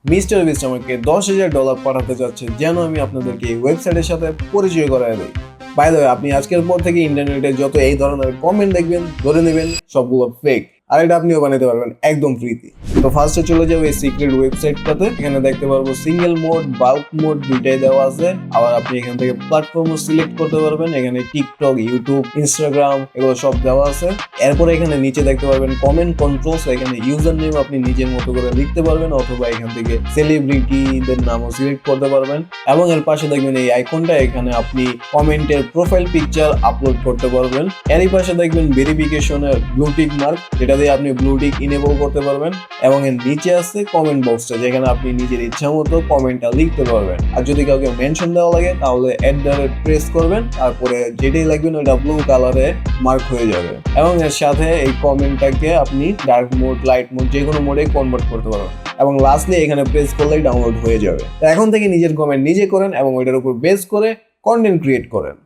Mister beast আমাকে $10,000 পাঠাতে চাচ্ছে যেন আমি আপনাদেরকে এই ওয়েবসাইটের সাথে পরিচয় করায় দিই। বাই দ্য ওয়ে, আপনি আজকের পর থেকে ইন্টারনেটে যত এই ধরনের কমেন্ট দেখবেন ধরে নেবেন সবগুলো ফেক, আর এটা আপনিও বানাতে পারবেন একদম ফ্রিতে। তো ফার্স্টে চলে যাবো এই সিক্রেট ওয়েবসাইটটাতে। এখানে দেখতে পারবো সিঙ্গেল মোড, বাল্ক মোড দুইটাই দেওয়া আছে। আবার আপনি এখান থেকে প্ল্যাটফর্মও সিলেক্ট করতে পারবেন। এখানে টিকটক, ইউটিউব, ইনস্টাগ্রাম এগুলো সব দেওয়া আছে। এরপরে এখানে নিচে দেখতে পারবেন কমেন্ট কন্ট্রোলস। এখানে ইউজার নেম আপনি নিজের মতো করে লিখতে পারবেন, অথবা এখান থেকে সেলিব্রিটিদের নামও সিলেক্ট করতে পারবেন। এবং এর পাশে দেখবেন এই আইকনটা, এখানে আপনি কমেন্টের প্রোফাইল পিকচার আপলোড করতে পারবেন। এরই পাশে দেখবেন ভেরিফিকেশনের ব্লু টিক মার্ক, যেটা দিয়ে আপনি ব্লু টিক ইনেবল করতে পারবেন। এবং এর নিচে আছে কমেন্ট বক্সটা, যেখানে আপনি নিজের ইচ্ছা মতো কমেন্টটা লিখতে পারবেন। আর যদি কাউকে মেনশন দেওয়া লাগে তাহলে প্রেস করবেন, তারপরে যেটাই লাগবেন ওটা ব্লু কালারে মার্ক হয়ে যাবে। এবং এর সাথে এই কমেন্টটাকে আপনি ডার্ক মোড, লাইট মোড যে কোনো মোডে কনভার্ট করতে পারবেন। এবং লাস্টলি এখানে প্রেস করলেই ডাউনলোড হয়ে যাবে। তো এখন থেকে নিজের কমেন্ট নিজে করেন এবং ওইটার উপর বেস করে কন্টেন্ট ক্রিয়েট করেন।